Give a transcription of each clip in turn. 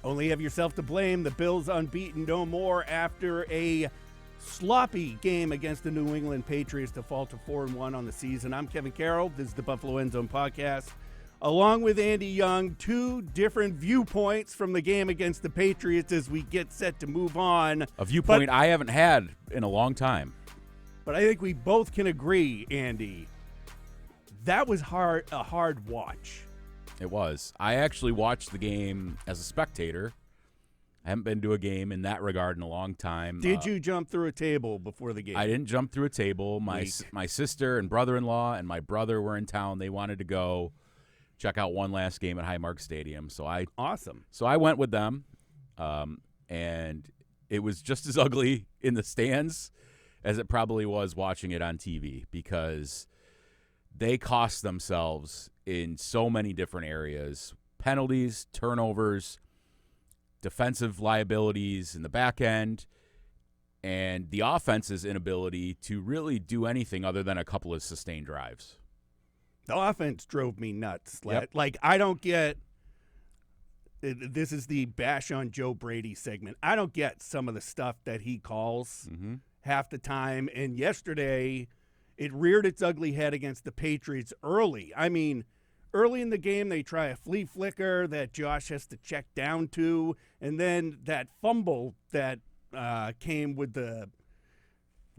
Only have yourself to blame. The Bills unbeaten no more after a sloppy game against the New England Patriots to fall to 4-1 on the season. I'm Kevin Carroll. This is the Buffalo End Zone Podcast. Along with Andy Young, two different viewpoints from the game against the Patriots as we get set to move on. A viewpoint I haven't had in a long time. But I think we both can agree, Andy, that was a hard watch. It was. I actually watched the game as a spectator. I haven't been to a game in that regard in a long time. Did you jump through a table before the game? I didn't jump through a table. My sister and brother-in-law and my brother were in town. They wanted to go check out one last game at Highmark Stadium. Awesome. So I went with them, and it was just as ugly in the stands as it probably was watching it on TV because they cost themselves in so many different areas. Penalties, turnovers, defensive liabilities in the back end, and the offense's inability to really do anything other than a couple of sustained drives. The offense drove me nuts. Yep. Like, I don't get – this is the bash on Joe Brady segment. I don't get some of the stuff that he calls half the time. And yesterday, it reared its ugly head against the Patriots early. I mean, early in the game, they try a flea flicker that Josh has to check down to. And then that fumble that came with the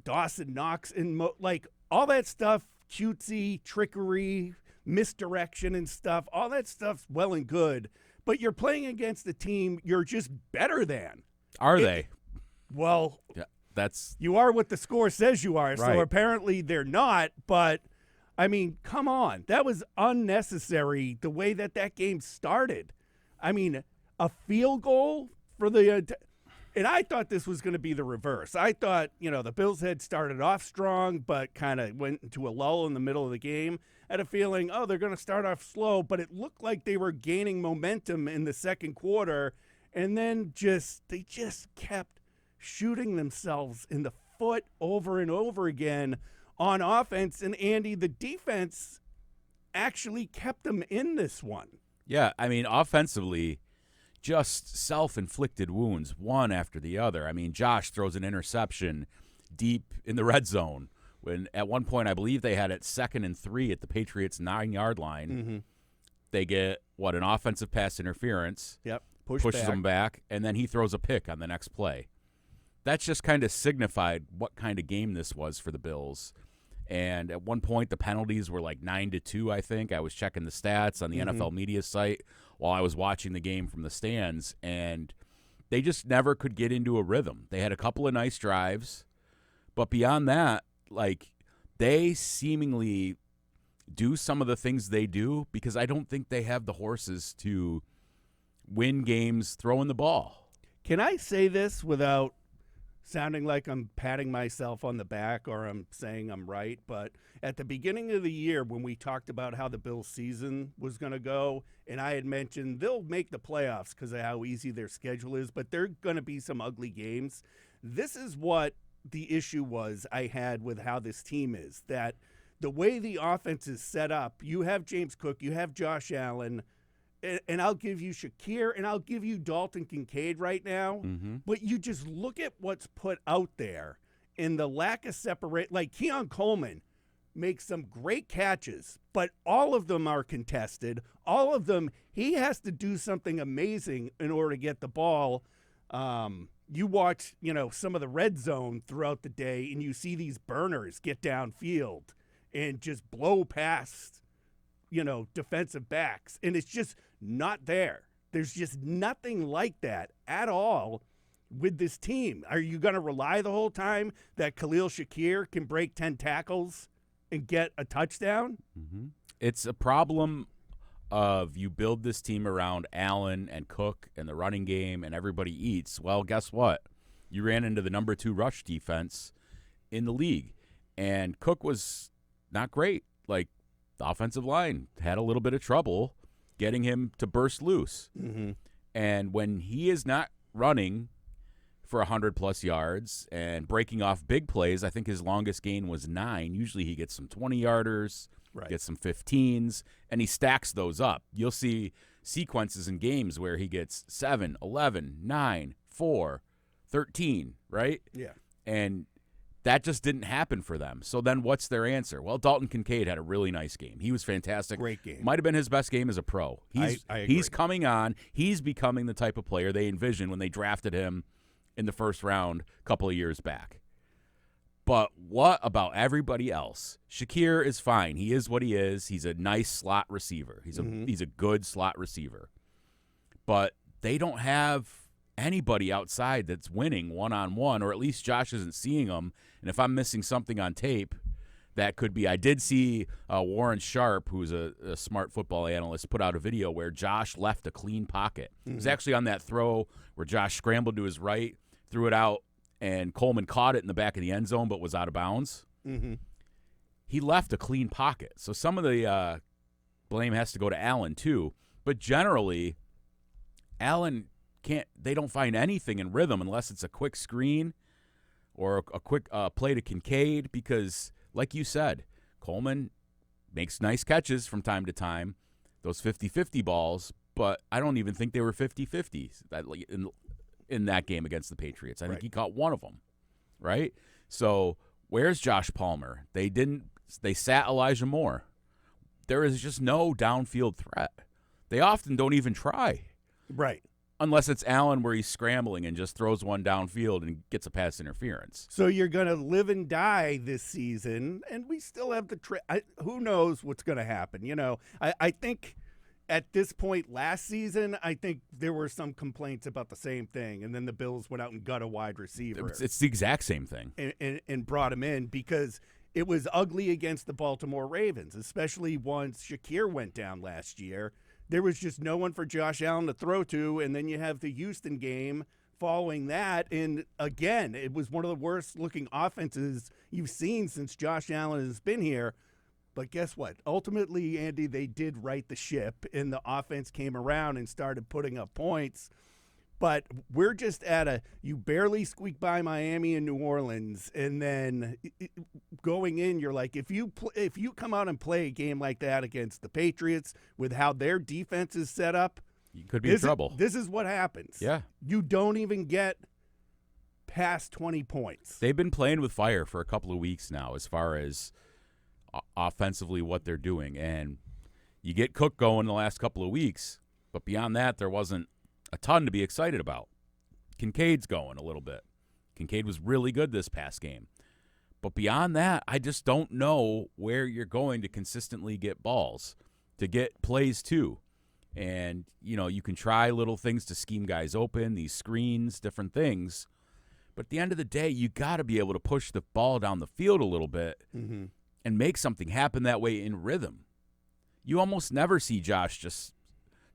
Dawson Knox and all that stuff – cutesy, trickery, misdirection and stuff. All that stuff's well and good, but you're playing against a team you're just better than. Are they? Well, yeah, you are what the score says you are, right. So apparently they're not, but, I mean, come on. That was unnecessary the way that game started. I mean, a field goal for the and I thought this was going to be the reverse. I thought, the Bills had started off strong, but kind of went into a lull in the middle of the game. I had a feeling, they're going to start off slow, but it looked like they were gaining momentum in the second quarter, and then they just kept shooting themselves in the foot over and over again on offense. And, Andy, the defense actually kept them in this one. Yeah, I mean, offensively, just self-inflicted wounds, one after the other. I mean, Josh throws an interception deep in the red zone when at one point I believe they had it 2nd and 3 at the Patriots' 9-yard line. Mm-hmm. They get, an offensive pass interference. Yep, pushes them back, and then he throws a pick on the next play. That's just kind of signified what kind of game this was for the Bills. And at one point, the penalties were like 9-2, I think. I was checking the stats on the NFL media site while I was watching the game from the stands, and they just never could get into a rhythm. They had a couple of nice drives, but beyond that, they seemingly do some of the things they do because I don't think they have the horses to win games throwing the ball. Can I say this without sounding like I'm patting myself on the back or I'm saying I'm right, but at the beginning of the year when we talked about how the Bills season was going to go, and I had mentioned they'll make the playoffs because of how easy their schedule is, but there are going to be some ugly games. This is what the issue was I had with how this team is, that the way the offense is set up, you have James Cook, you have Josh Allen, and I'll give you Shakir, and I'll give you Dalton Kincaid right now. But you just look at what's put out there and the lack of separate. Like Keon Coleman makes some great catches, but all of them are contested. All of them, he has to do something amazing in order to get the ball. You watch, some of the red zone throughout the day, and you see these burners get downfield and just blow past defensive backs, and it's just not there. There's just nothing like that at all with this team. Are you going to rely the whole time that Khalil Shakir can break 10 tackles and get a touchdown? It's a problem of you build this team around Allen and Cook and the running game and everybody eats. Well, guess what? You ran into the number 2 rush defense in the league, and Cook was not great. The offensive line had a little bit of trouble getting him to burst loose. And when he is not running for 100-plus yards and breaking off big plays, I think his longest gain was 9. Usually he gets some 20-yarders, gets some 15s, and he stacks those up. You'll see sequences in games where he gets 7, 11, 9, 4, 13, right? Yeah. And that just didn't happen for them. So then what's their answer? Well, Dalton Kincaid had a really nice game. He was fantastic. Great game. Might have been his best game as a pro. I agree. He's coming on. He's becoming the type of player they envisioned when they drafted him in the first round a couple of years back. But what about everybody else? Shakir is fine. He is what he is. He's a nice slot receiver. He's a good slot receiver. But they don't have anybody outside that's winning one-on-one, or at least Josh isn't seeing them. And if I'm missing something on tape, that could be. I did see Warren Sharp, who's a smart football analyst, put out a video where Josh left a clean pocket. It was actually on that throw where Josh scrambled to his right, threw it out, and Coleman caught it in the back of the end zone but was out of bounds. He left a clean pocket. So some of the blame has to go to Allen too. But generally, Allen they don't find anything in rhythm unless it's a quick screen or a quick play to Kincaid because, like you said, Coleman makes nice catches from time to time, those 50-50 balls, but I don't even think they were 50-50s in that game against the Patriots. I think he caught one of them, right? So where's Josh Palmer? They sat Elijah Moore. There is just no downfield threat. They often don't even try. Right. Unless it's Allen where he's scrambling and just throws one downfield and gets a pass interference. So you're going to live and die this season, and we still have who knows what's going to happen. You know, I think at this point last season, I think there were some complaints about the same thing, and then the Bills went out and got a wide receiver. It's the exact same thing. And brought him in because it was ugly against the Baltimore Ravens, especially once Shakir went down last year. There was just no one for Josh Allen to throw to, and then you have the Houston game following that. And, again, it was one of the worst-looking offenses you've seen since Josh Allen has been here. But guess what? Ultimately, Andy, they did right the ship, and the offense came around and started putting up points. But we're just you barely squeak by Miami and New Orleans, and then going in, you're like, if you come out and play a game like that against the Patriots with how their defense is set up, you could be in trouble. This is what happens. Yeah. You don't even get past 20 points. They've been playing with fire for a couple of weeks now as far as offensively what they're doing. And you get Cook going the last couple of weeks, but beyond that, there wasn't a ton to be excited about. Kincaid's going a little bit. Kincaid was really good this past game. But beyond that, I just don't know where you're going to consistently get balls, to get plays too. And, you know, you can try little things to scheme guys open, these screens, different things. But at the end of the day, you got to be able to push the ball down the field a little bit and make something happen that way in rhythm. You almost never see Josh just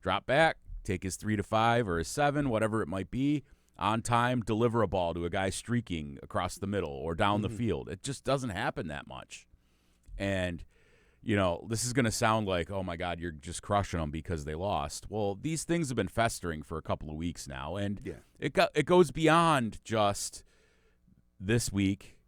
drop back, take his 3 to 5 or his 7, whatever it might be, on time, deliver a ball to a guy streaking across the middle or down the field. It just doesn't happen that much. And, you know, this is going to sound like, oh, my God, you're just crushing them because they lost. Well, these things have been festering for a couple of weeks now, and it goes beyond just this week,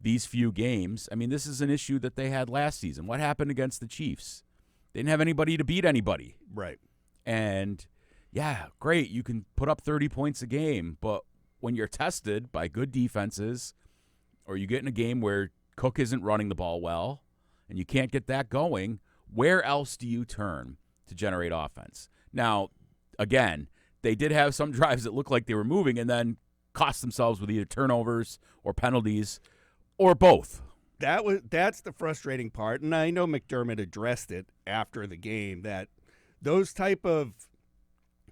these few games. I mean, this is an issue that they had last season. What happened against the Chiefs? They didn't have anybody to beat anybody. Right. And yeah, great, you can put up 30 points a game, but when you're tested by good defenses or you get in a game where Cook isn't running the ball well and you can't get that going, where else do you turn to generate offense? Now, again, they did have some drives that looked like they were moving and then cost themselves with either turnovers or penalties or both. That's the frustrating part, and I know McDermott addressed it after the game, that those type of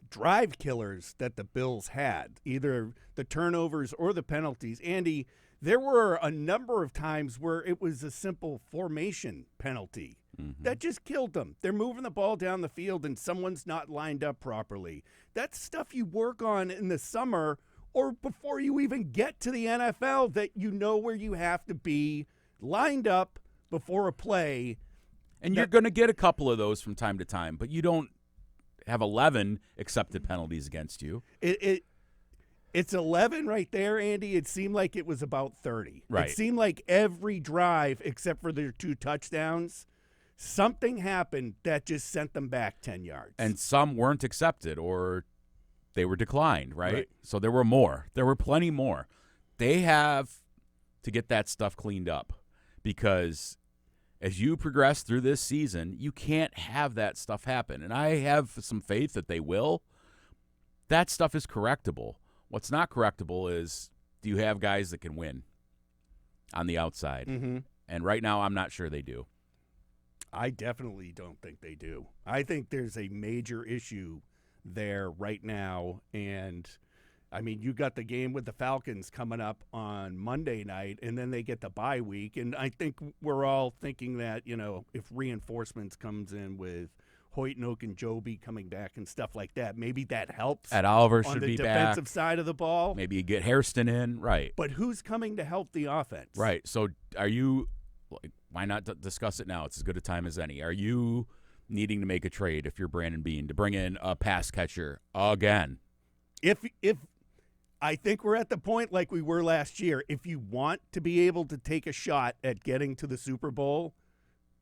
drive killers that the Bills had, either the turnovers or the penalties. Andy, there were a number of times where it was a simple formation penalty that just killed them. They're moving the ball down the field and someone's not lined up properly. That's stuff you work on in the summer or before you even get to the NFL, that you know where you have to be lined up before a play. And you're going to get a couple of those from time to time, but you don't have 11 accepted penalties against you. It's 11 right there, Andy. It seemed like it was about 30. Right. It seemed like every drive except for their 2 touchdowns something happened that just sent them back 10 yards. And some weren't accepted or they were declined, right? Right. So there were more. There were plenty more. They have to get that stuff cleaned up because as you progress through this season, you can't have that stuff happen. And I have some faith that they will. That stuff is correctable. What's not correctable is, do you have guys that can win on the outside? Mm-hmm. And right now, I'm not sure they do. I definitely don't think they do. I think there's a major issue there right now. And, I mean, you got the game with the Falcons coming up on Monday night, and then they get the bye week. And I think we're all thinking that, you know, if reinforcements comes in with Hoyt and Ogunjobi coming back and stuff like that, maybe that helps. Ed Oliver on should the be defensive back. side of the ball. Maybe you get Hairston in. Right. But who's coming to help the offense? Right. So are you – why not discuss it now? It's as good a time as any. Are you needing to make a trade if you're Brandon Beane to bring in a pass catcher again? If I think we're at the point like we were last year, if you want to be able to take a shot at getting to the Super Bowl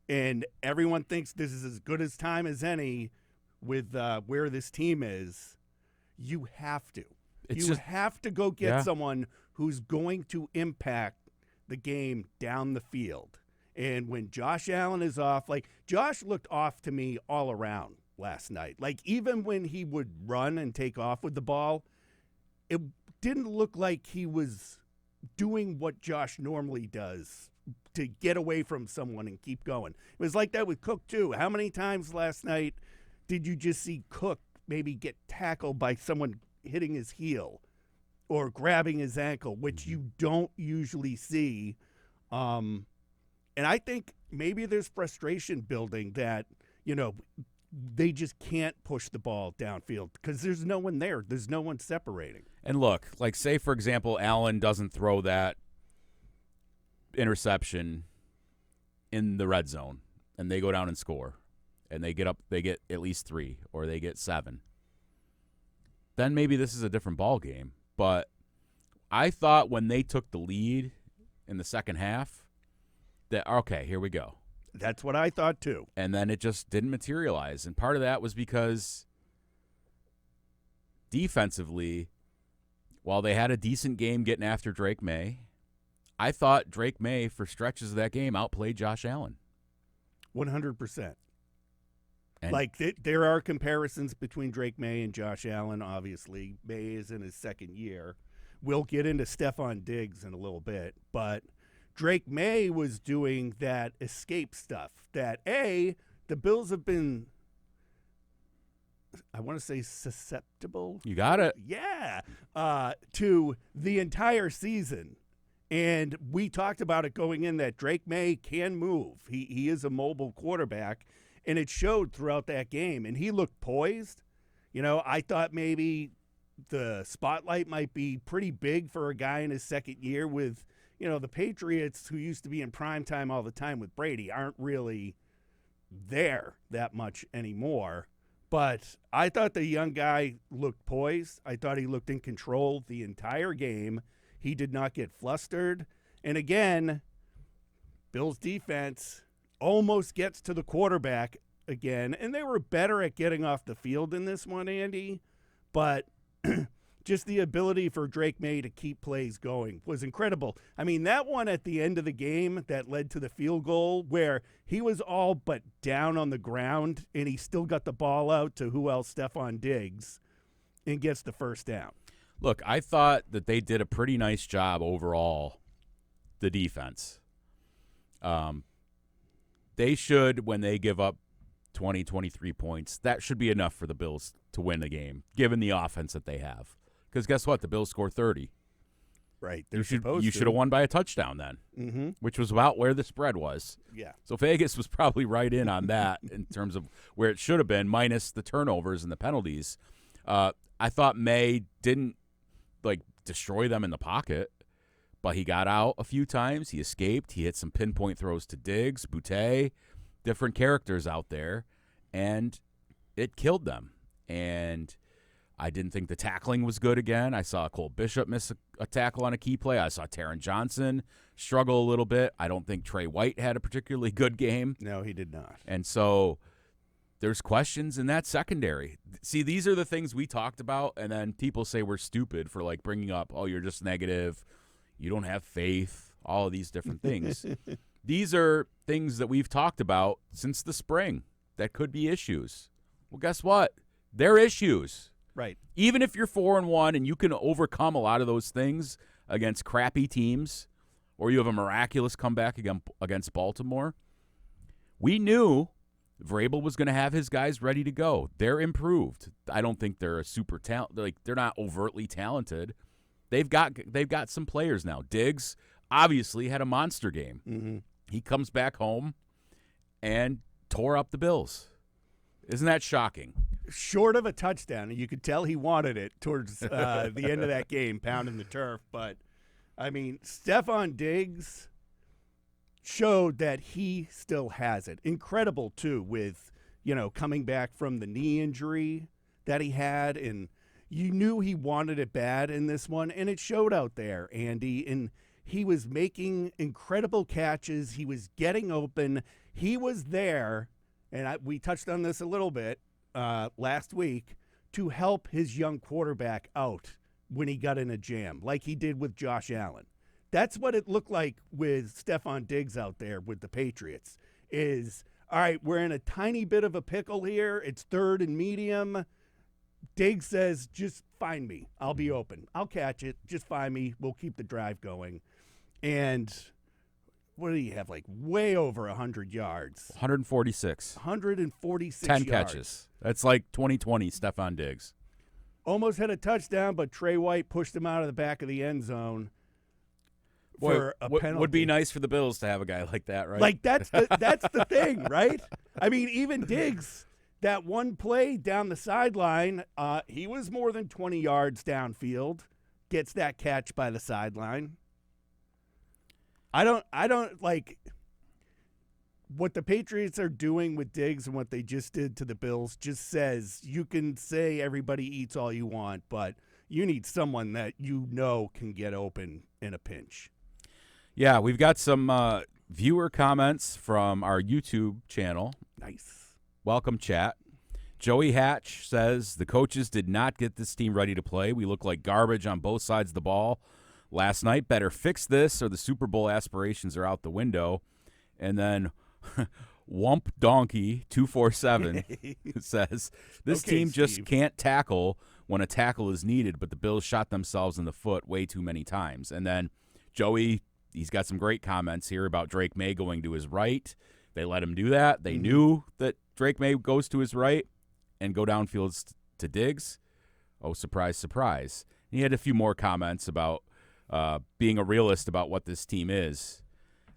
and everyone thinks this is as good as time as any with where this team is, you have to. You have to go get someone who's going to impact the game down the field. And when Josh Allen is off, like Josh looked off to me all around last night. Like even when he would run and take off with the ball, it didn't look like he was doing what Josh normally does to get away from someone and keep going. It was like that with Cook too. How many times last night did you just see Cook maybe get tackled by someone hitting his heel or grabbing his ankle, which you don't usually see? And I think maybe there's frustration building that, you know, they just can't push the ball downfield because there's no one there. There's no one separating. And look, like say, for example, Allen doesn't throw that interception in the red zone and they go down and score and they get at least 3 or they get 7. Then maybe this is a different ball game. But I thought when they took the lead in the second half that, okay, here we go. That's what I thought too. And then it just didn't materialize. And part of that was because defensively, while they had a decent game getting after Drake Maye, I thought Drake Maye, for stretches of that game, outplayed Josh Allen. 100%. And like there are comparisons between Drake Maye and Josh Allen, obviously. Maye is in his second year. We'll get into Stefon Diggs in a little bit, but Drake Maye was doing that escape stuff that, the Bills have been, I want to say susceptible. You got it. Yeah. To the entire season. And we talked about it going in that Drake Maye can move. He is a mobile quarterback, and it showed throughout that game. And he looked poised. You know, I thought maybe the spotlight might be pretty big for a guy in his second year with, you know, the Patriots, who used to be in primetime all the time with Brady, aren't really there that much anymore. But I thought the young guy looked poised. I thought he looked in control the entire game. He did not get flustered. And again, Bills defense almost gets to the quarterback again. And they were better at getting off the field in this one, Andy. But just the ability for Drake Maye to keep plays going was incredible. I mean, that one at the end of the game that led to the field goal where he was all but down on the ground and he still got the ball out to who else? Stefon Diggs, and gets the first down. Look, I thought that they did a pretty nice job overall, the defense. They should, when they give up 20, 23 points, that should be enough for the Bills to win the game, given the offense that they have. Because guess what? The Bills score 30. Right. You should have won by a touchdown then, which was about where the spread was. Yeah. So Vegas was probably right in on that in terms of where it should have been, minus the turnovers and the penalties. I thought Maye didn't destroy them in the pocket, but he got out a few times. He escaped. He hit some pinpoint throws to Diggs, Boutte, different characters out there, and it killed them. And I didn't think the tackling was good again. I saw Cole Bishop miss a tackle on a key play. I saw Taron Johnson struggle a little bit. I don't think Trey White had a particularly good game. No, he did not. And so there's questions in that secondary. See, these are the things we talked about, and then people say we're stupid for like bringing up, oh, you're just negative, you don't have faith, all of these different things. These are things that we've talked about since the spring that could be issues. Well, guess what? They're issues. Right. Even if you're 4-1 and you can overcome a lot of those things against crappy teams, or you have a miraculous comeback against Baltimore, we knew Vrabel was going to have his guys ready to go. They're improved. I don't think they're a super talent. Like, they're not overtly talented. They've got some players now. Diggs obviously had a monster game. Mm-hmm. He comes back home and tore up the Bills. Isn't that shocking? Short of a touchdown, and you could tell he wanted it towards the end of that game, pounding the turf. But, I mean, Stefon Diggs showed that he still has it. Incredible, too, with, coming back from the knee injury that he had. And you knew he wanted it bad in this one, and it showed out there, Andy. And he was making incredible catches. He was getting open. He was there, and we touched on this a little bit last week, to help his young quarterback out when he got in a jam, like he did with Josh Allen. That's what it looked like with Stefon Diggs out there with the Patriots. Is, all right, we're in a tiny bit of a pickle here. It's 3rd and medium. Diggs says, just find me. I'll be open. I'll catch it. Just find me. We'll keep the drive going. And what did he have? Like way over 100 yards. 146. 146 10 yards. catches. That's like 2020 Stefon Diggs. Almost had a touchdown, but Trey White pushed him out of the back of the end zone for a penalty. Would be nice for the Bills to have a guy like that, right? Like, that's the thing, right? I mean, even Diggs, that one play down the sideline, he was more than 20 yards downfield, gets that catch by the sideline. I don't like what the Patriots are doing with Diggs and what they just did to the Bills. Just says you can say everybody eats all you want, but you need someone that can get open in a pinch. Yeah, we've got some viewer comments from our YouTube channel. Nice. Welcome, chat. Joey Hatch says, the coaches did not get this team ready to play. We look like garbage on both sides of the ball last night. Better fix this or the Super Bowl aspirations are out the window. And then Wump Donkey 247 says, this team just can't tackle when a tackle is needed, but the Bills shot themselves in the foot way too many times. And then Joey, he's got some great comments here about Drake Maye going to his right. They let him do that. They knew that Drake Maye goes to his right and go downfield to Diggs. Oh, surprise, surprise. And he had a few more comments about being a realist about what this team is.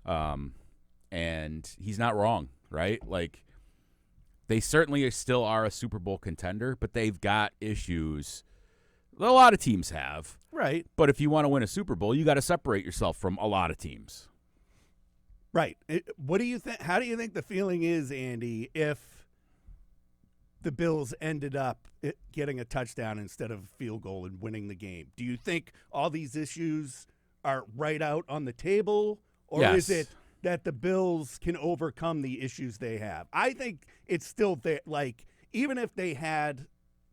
And he's not wrong, right? Like, they certainly still are a Super Bowl contender, but they've got issues. A lot of teams have. Right. But if you want to win a Super Bowl, you got to separate yourself from a lot of teams. Right. What do you think? How do you think the feeling is, Andy, if the Bills ended up getting a touchdown instead of a field goal and winning the game? Do you think all these issues are right out on the table, or Yes. is it that the Bills can overcome the issues they have? I think it's still there. Like, even if they had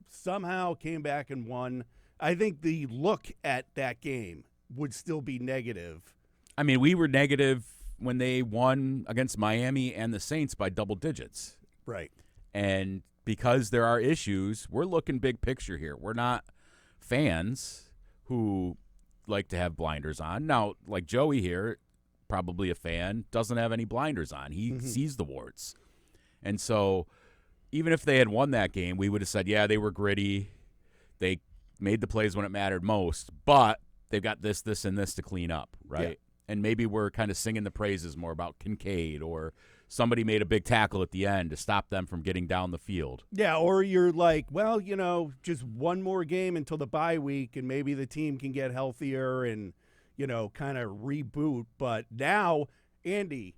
somehow came back and won, I think the look at that game would still be negative. I mean, we were negative when they won against Miami and the Saints by double digits. Right. And because there are issues, we're looking big picture here. We're not fans who like to have blinders on. Now, like Joey here, probably a fan, doesn't have any blinders on. He sees the warts. And so even if they had won that game, we would have said, yeah, they were gritty. They made the plays when it mattered most, but they've got this, and this to clean up, right? Yeah. And maybe we're kind of singing the praises more about Kincaid, or somebody made a big tackle at the end to stop them from getting down the field. Yeah, or you're like, well, just one more game until the bye week, and maybe the team can get healthier and, kind of reboot. But now, Andy,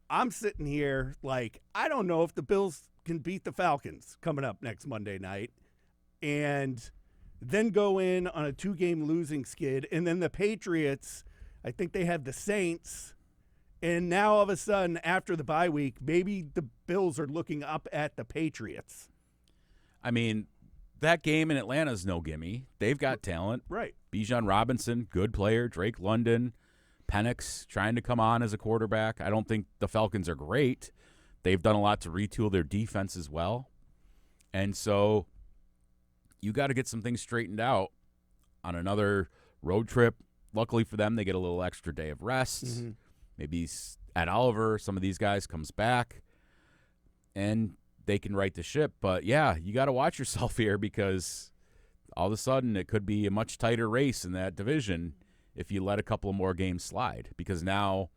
I'm sitting here like, I don't know if the Bills can beat the Falcons coming up next Monday night. and then go in on a 2-game losing skid. And then the Patriots, I think they have the Saints. And now all of a sudden, after the bye week, maybe the Bills are looking up at the Patriots. I mean, that game in Atlanta is no gimme. They've got talent. Right. Bijan Robinson, good player. Drake London, Penix trying to come on as a quarterback. I don't think the Falcons are great. They've done a lot to retool their defense as well. And so you got to get some things straightened out on another road trip. Luckily for them, they get a little extra day of rest. Mm-hmm. Maybe Ed Oliver, some of these guys comes back, and they can right the ship. But, yeah, you got to watch yourself here because all of a sudden it could be a much tighter race in that division if you let a couple of more games slide, because now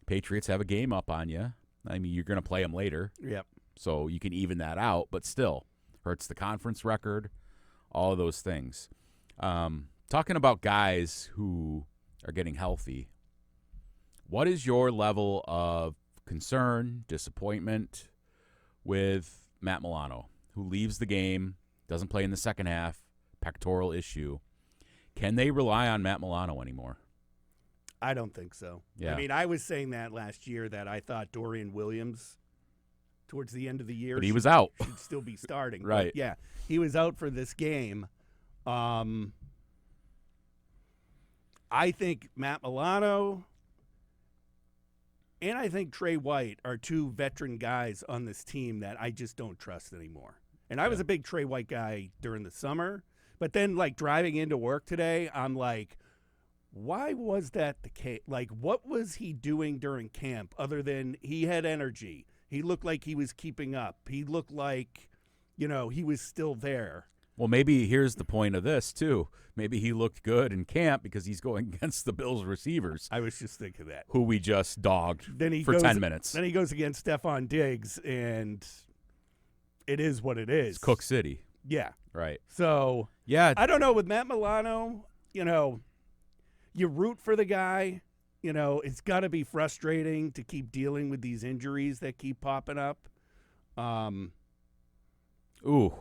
Patriots have a game up on you. I mean, you're going to play them later. Yep. So you can even that out, but still hurts the conference record, all of those things. Talking about guys who are getting healthy, what is your level of concern, disappointment with Matt Milano, who leaves the game, doesn't play in the second half, pectoral issue? Can they rely on Matt Milano anymore? I don't think so. Yeah. I mean, I was saying that last year that I thought Dorian Williams, towards the end of the year, But he was out. should still be starting. Right. But yeah, he was out for this game. I think Matt Milano and I think Trey White are two veteran guys on this team that I just don't trust anymore. And I was a big Trey White guy during the summer, but then like driving into work today, I'm like, why was that the case? Like, what was he doing during camp other than he had energy? He looked like he was keeping up. He looked like, he was still there. Well, maybe here's the point of this, too. Maybe he looked good in camp because he's going against the Bills receivers. I was just thinking that. Who we just dogged for 10 minutes. Then he goes against Stefon Diggs, and it is what it is. It's Cook City. Yeah. Right. So, yeah, I don't know. With Matt Milano, you root for the guy. It's got to be frustrating to keep dealing with these injuries that keep popping up. Ooh,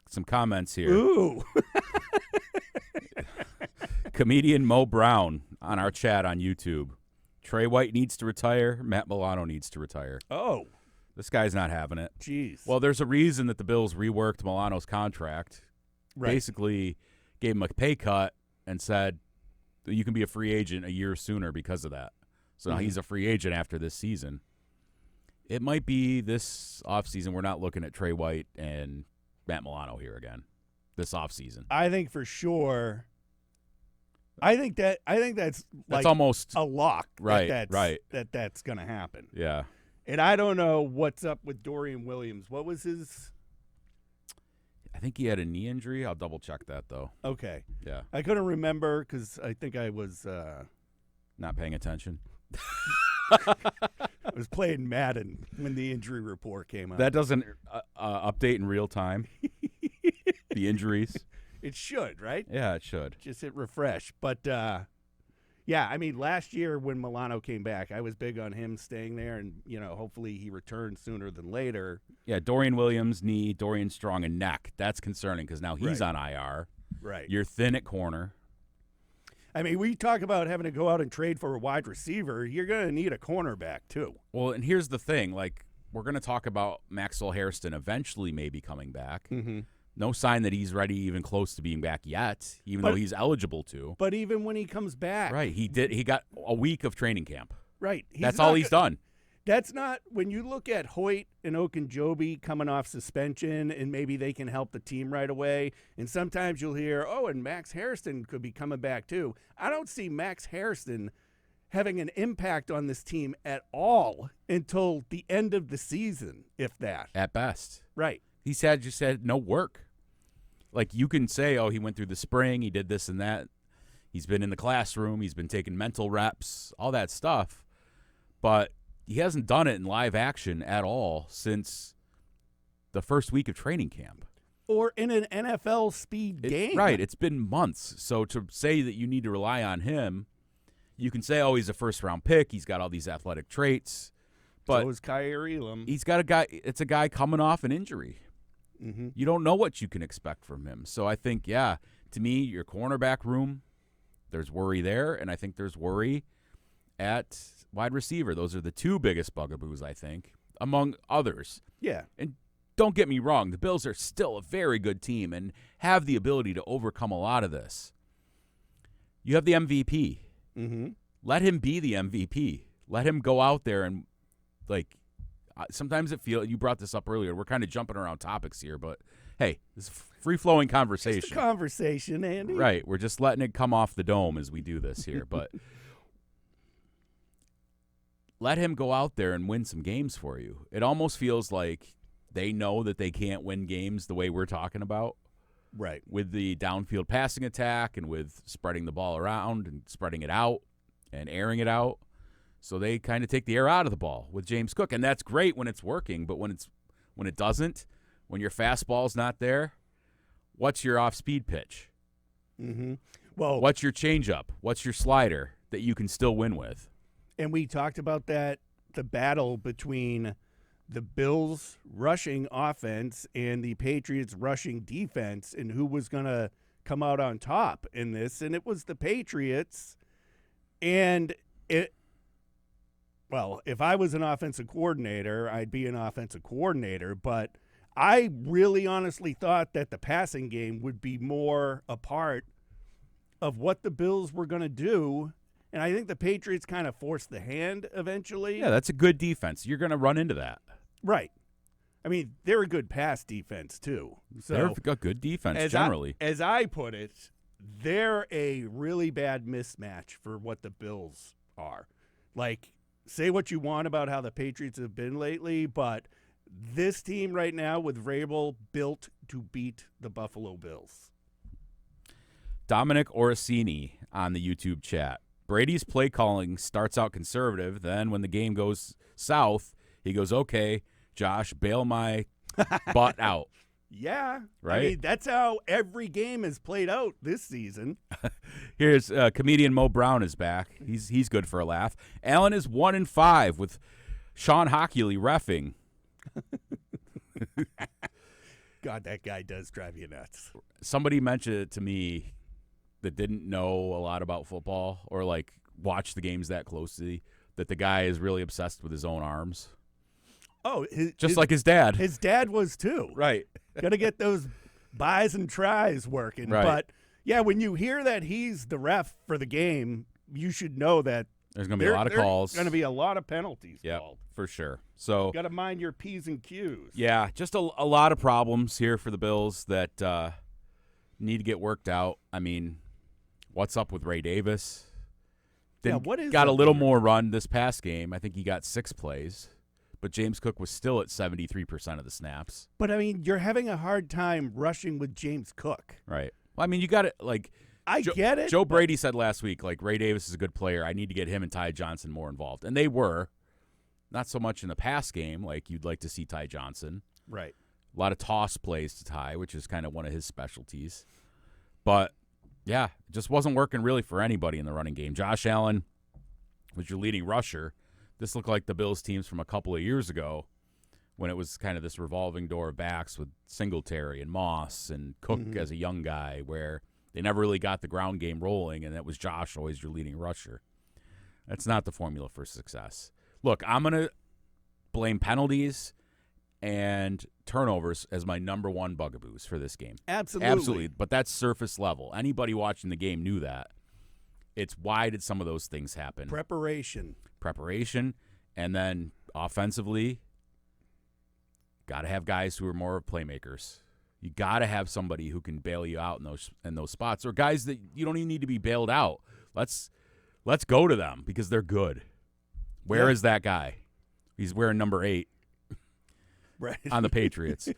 some comments here. Ooh. Comedian Mo Brown on our chat on YouTube. Trey White needs to retire. Matt Milano needs to retire. Oh. This guy's not having it. Jeez. Well, there's a reason that the Bills reworked Milano's contract. Right. Basically gave him a pay cut and said that you can be a free agent a year sooner because of that. So now he's a free agent after this season. It might be this offseason we're not looking at Trey White and Matt Milano here again this offseason. I think for sure. I think that's like almost a lock. Right. That's going to happen. Yeah. And I don't know what's up with Dorian Williams. What was his? I think he had a knee injury. I'll double check that though. Okay. Yeah. I couldn't remember because I think I was not paying attention. I was playing Madden when the injury report came out. That doesn't update in real time. The injuries. It should, right? Yeah, it should. Just hit refresh. But, yeah, I mean, last year when Milano came back, I was big on him staying there, and, hopefully he returns sooner than later. Yeah, Dorian Williams, knee, Dorian Strong, and neck. That's concerning because now he's on IR. Right. You're thin at corner. I mean, we talk about having to go out and trade for a wide receiver. You're going to need a cornerback, too. Well, and here's the thing. Like, we're going to talk about Maxwell Hairston eventually maybe coming back. Mm-hmm. No sign that he's ready, even close to being back yet, though he's eligible to. But even when he comes back. Right. He got a week of training camp. Right. That's all he's done. That's not – when you look at Hoyt and Okunjobi coming off suspension and maybe they can help the team right away, and sometimes you'll hear, and Max Hairston could be coming back too. I don't see Max Hairston having an impact on this team at all until the end of the season, if that. At best. Right. He's just had no work. Like, you can say, he went through the spring, he did this and that. He's been in the classroom, he's been taking mental reps, all that stuff. But he hasn't done it in live action at all since the first week of training camp. Or in an NFL speed game. Right. It's been months. So to say that you need to rely on him, you can say, he's a first-round pick, he's got all these athletic traits. But so is Kyer Elam. He's got a guy. It's a guy coming off an injury. Mm-hmm. You don't know what you can expect from him. So I think, to me, your cornerback room, there's worry there, and I think there's worry at wide receiver. Those are the two biggest bugaboos, I think, among others. Yeah. And don't get me wrong, the Bills are still a very good team and have the ability to overcome a lot of this. You have the MVP. Mm-hmm. Let him be the MVP. Let him go out there and, sometimes you brought this up earlier, we're kind of jumping around topics here, but hey, this is free-flowing conversation. It's a conversation, Andy. Right, we're just letting it come off the dome as we do this here, but let him go out there and win some games for you. It almost feels like they know that they can't win games the way we're talking about. Right. With the downfield passing attack and with spreading the ball around and spreading it out and airing it out. So they kind of take the air out of the ball with James Cook. And that's great when it's working, but when it doesn't, when your fastball's not there, what's your off-speed pitch? Mm-hmm. Well, what's your changeup? What's your slider that you can still win with? And we talked about that, the battle between the Bills' rushing offense and the Patriots' rushing defense, and who was going to come out on top in this. And it was the Patriots. And if I was an offensive coordinator, I'd be an offensive coordinator. But I really honestly thought that the passing game would be more a part of what the Bills were going to do. And I think the Patriots kind of forced the hand eventually. Yeah, that's a good defense. You're going to run into that. Right. I mean, they're a good pass defense, too. So they're a good defense, generally. As I put it, they're a really bad mismatch for what the Bills are. Like, say what you want about how the Patriots have been lately, but this team right now with Vrabel built to beat the Buffalo Bills. Dominic Orsini on the YouTube chat. Brady's play calling starts out conservative. Then when the game goes south, he goes, okay, Josh, bail my butt out. Yeah. Right? I mean, that's how every game is played out this season. Here's comedian Mo Brown is back. He's good for a laugh. Allen is 1-5 with Sean Hockley reffing. God, that guy does drive you nuts. Somebody mentioned it to me that didn't know a lot about football or like watch the games that closely, that the guy is really obsessed with his own arms. Oh, like his dad. His dad was too. Right. Got to get those buys and tries working. Right. But yeah, when you hear that he's the ref for the game, you should know that there's going to be a lot of calls. There's going to be a lot of penalties yep, called. For sure. So got to mind your P's and Q's. Yeah, just a lot of problems here for the Bills that need to get worked out. I mean, what's up with Ray Davis? Got a little more run this past game. I think he got 6 plays. But James Cook was still at 73% of the snaps. But, I mean, you're having a hard time rushing with James Cook. Right. Well, I mean, you got it. Like, I get it. Joe Brady said last week, like, Ray Davis is a good player. I need to get him and Ty Johnson more involved. And they were. Not so much in the pass game, like you'd like to see Ty Johnson. Right. A lot of toss plays to Ty, which is kind of one of his specialties. But, yeah, it just wasn't working really for anybody in the running game. Josh Allen was your leading rusher. This looked like the Bills teams from a couple of years ago when it was kind of this revolving door of backs with Singletary and Moss and Cook as a young guy, where they never really got the ground game rolling, and that was Josh always your leading rusher. That's not the formula for success. Look, I'm going to blame penalties and turnovers as my number one bugaboos for this game. Absolutely. But that's surface level. Anybody watching the game knew that. It's why did some of those things happen? Preparation, and then offensively, got to have guys who are more playmakers. You got to have somebody who can bail you out in those spots, or guys that you don't even need to be bailed out. Let's go to them because they're good. Where is that guy? He's wearing number 8 right, on the Patriots.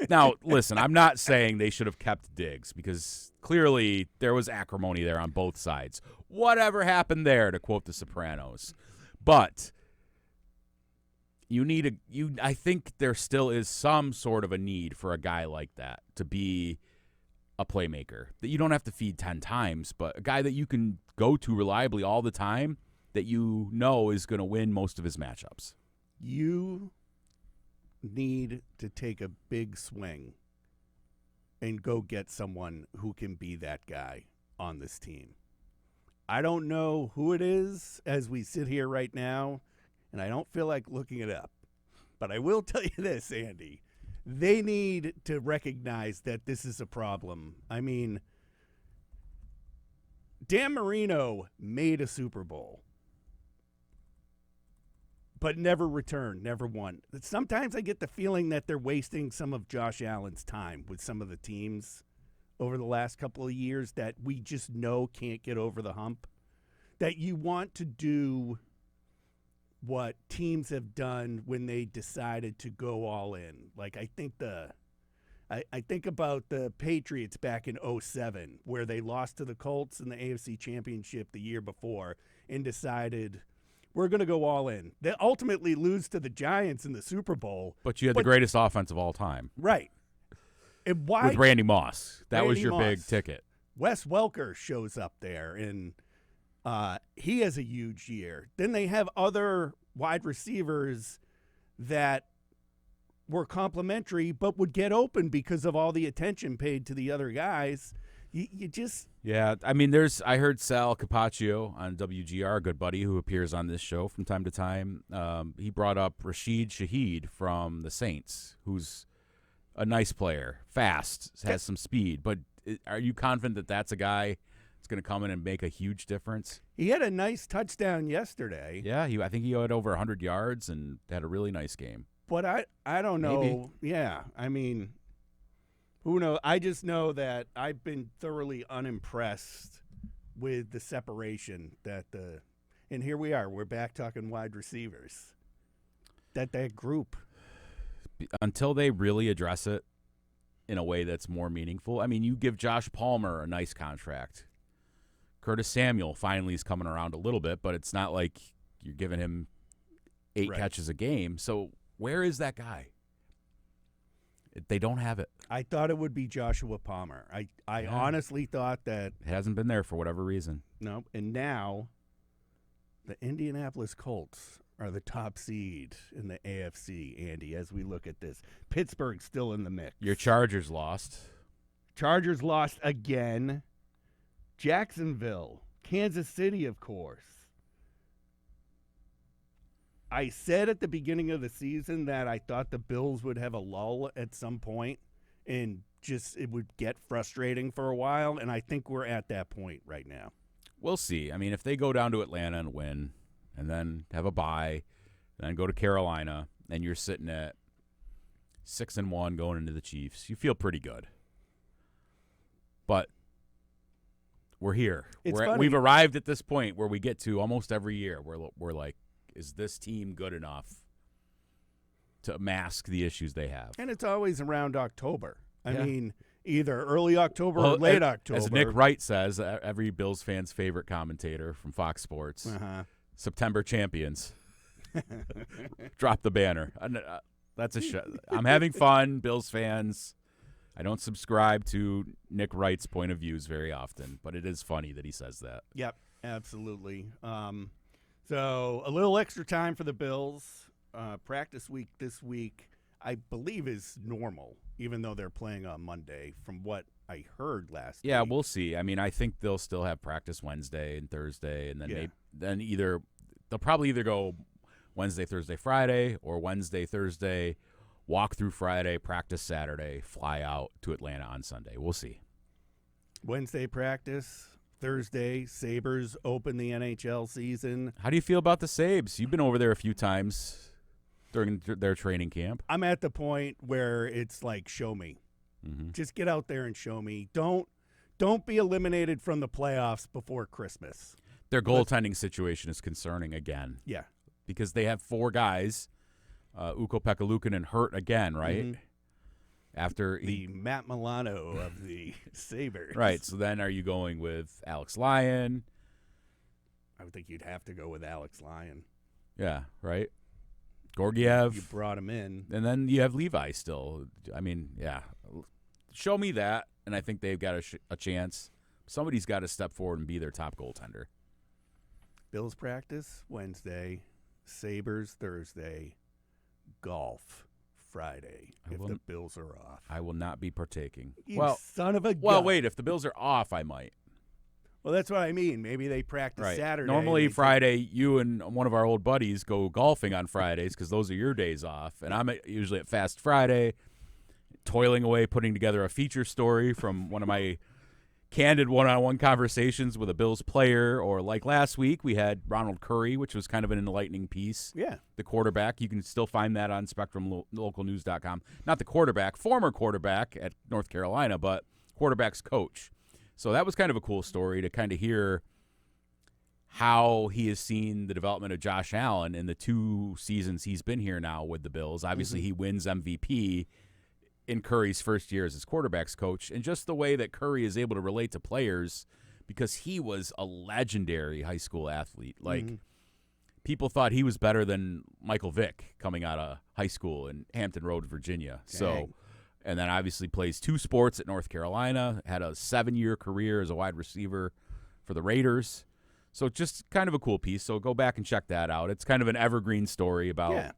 Now, listen, I'm not saying they should have kept Diggs because clearly there was acrimony there on both sides. Whatever happened there, to quote The Sopranos. But I think there still is some sort of a need for a guy like that to be a playmaker. That you don't have to feed 10 times, but a guy that you can go to reliably all the time that you know is going to win most of his matchups. You need to take a big swing and go get someone who can be that guy on this team. I don't know who it is as we sit here right now, and I don't feel like looking it up. But I will tell you this, Andy. They need to recognize that this is a problem. I mean, Dan Marino made a Super Bowl, but never returned, never won. Sometimes I get the feeling that they're wasting some of Josh Allen's time with some of the teams over the last couple of years that we just know can't get over the hump. That you want to do what teams have done when they decided to go all in. Like I think about the Patriots back in 2007, where they lost to the Colts in the AFC Championship the year before and decided we're going to go all in. They ultimately lose to the Giants in the Super Bowl. But you had the greatest offense of all time. Right. And why? With Randy Moss. That was Randy your Moss. big ticket. Wes Welker shows up there, and he has a huge year. Then they have other wide receivers that were complimentary but would get open because of all the attention paid to the other guys. You just... Yeah, I mean, I heard Sal Capaccio on WGR, a good buddy who appears on this show from time to time. He brought up Rashid Shaheed from the Saints, who's a nice player, fast, has some speed. But are you confident that that's a guy that's going to come in and make a huge difference? He had a nice touchdown yesterday. Yeah, I think he had over 100 yards and had a really nice game. But I don't know. Maybe. Yeah, I mean, who knows? I just know that I've been thoroughly unimpressed with the separation and here we are. We're back talking wide receivers. That group. Until they really address it in a way that's more meaningful. I mean, you give Josh Palmer a nice contract. Curtis Samuel finally is coming around a little bit, but it's not like you're giving him 8 catches a game. So where is that guy? They don't have it. I thought it would be Joshua Palmer. I honestly thought that. It hasn't been there for whatever reason. No, and now the Indianapolis Colts are the top seed in the AFC, Andy, as we look at this. Pittsburgh's still in the mix. Your Chargers lost. Chargers lost again. Jacksonville. Kansas City, of course. I said at the beginning of the season that I thought the Bills would have a lull at some point and just it would get frustrating for a while, and I think we're at that point right now. We'll see. I mean, if they go down to Atlanta and win and then have a bye, then go to Carolina, and you're sitting at 6-1 going into the Chiefs, you feel pretty good. But we're here. We've arrived at this point where we get to almost every year. We're like, is this team good enough to mask the issues they have? And it's always around October. I mean, either early October or late October. As Nick Wright says, every Bills fan's favorite commentator from Fox Sports, September champions. Drop the banner. That's a show. I'm having fun, Bills fans. I don't subscribe to Nick Wright's point of views very often, but it is funny that he says that. Yep, absolutely. So a little extra time for the Bills. Practice week this week, I believe, is normal, even though they're playing on Monday, from what I heard last week. Yeah, we'll see. I mean, I think they'll still have practice Wednesday and Thursday, and then they'll probably either go Wednesday, Thursday, Friday, or Wednesday, Thursday, walk through Friday, practice Saturday, fly out to Atlanta on Sunday. We'll see. Wednesday practice. Thursday, Sabres open the NHL season. How do you feel about the Sabres? You've been over there a few times during their training camp. I'm at the point where it's like, show me. Mm-hmm. Just get out there and show me. Don't be eliminated from the playoffs before Christmas. Their goaltending situation is concerning again. Yeah. Because they have 4 guys. Ukko-Pekka Luukkonen hurt again, right? Mm-hmm. After the Matt Milano of the Sabres. Right. So then are you going with Alex Lyon? I would think you'd have to go with Alex Lyon. Yeah, right? Gorgiev. You brought him in. And then you have Levi still. I mean, yeah. Show me that, and I think they've got a chance. Somebody's got to step forward and be their top goaltender. Bills practice Wednesday, Sabres Thursday, golf Friday if the Bills are off. I will not be partaking. You son of a gun. Well, wait. If the Bills are off, I might. Well, that's what I mean. Maybe they practice Saturday. Normally, Friday, you and one of our old buddies go golfing on Fridays because those are your days off. And I'm usually at Fast Friday, toiling away, putting together a feature story from one of my candid one-on-one conversations with a Bills player. Or like last week, we had Ronald Curry, which was kind of an enlightening piece. Yeah. The quarterback. You can still find that on SpectrumLocalNews.com. Not the quarterback, former quarterback at North Carolina, but quarterback's coach. So that was kind of a cool story to kind of hear how he has seen the development of Josh Allen in the 2 seasons he's been here now with the Bills. Obviously, he wins MVP in Curry's first year as his quarterback's coach, and just the way that Curry is able to relate to players because he was a legendary high school athlete. Like, people thought he was better than Michael Vick coming out of high school in Hampton Road, Virginia. So. And then obviously plays 2 sports at North Carolina, had a 7-year career as a wide receiver for the Raiders. So just kind of a cool piece. So go back and check that out. It's kind of an evergreen story about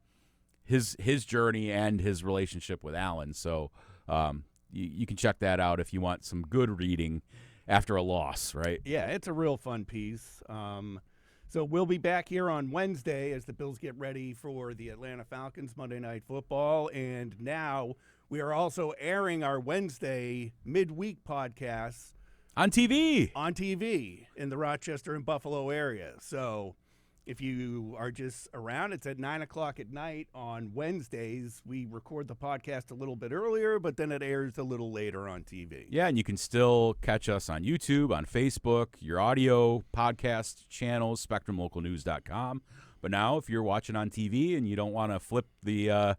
his journey and his relationship with Allen. So you can check that out if you want some good reading after a loss, right? Yeah, it's a real fun piece. So we'll be back here on Wednesday as the Bills get ready for the Atlanta Falcons Monday Night Football. And now we are also airing our Wednesday midweek podcasts on TV in the Rochester and Buffalo area. So if you are just around, it's at 9 o'clock at night on Wednesdays. We record the podcast a little bit earlier, but then it airs a little later on TV. Yeah, and you can still catch us on YouTube, on Facebook, your audio podcast channels, SpectrumLocalNews.com. But now if you're watching on TV and you don't want to flip the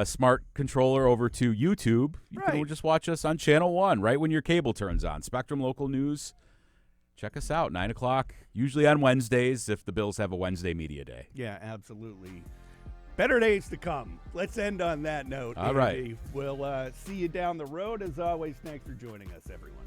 smart controller over to YouTube, you can just watch us on Channel 1 right when your cable turns on. Spectrum Local News. Check us out, 9 o'clock, usually on Wednesdays if the Bills have a Wednesday media day. Yeah, absolutely. Better days to come. Let's end on that note. All right. We'll see you down the road. As always, thanks for joining us, everyone.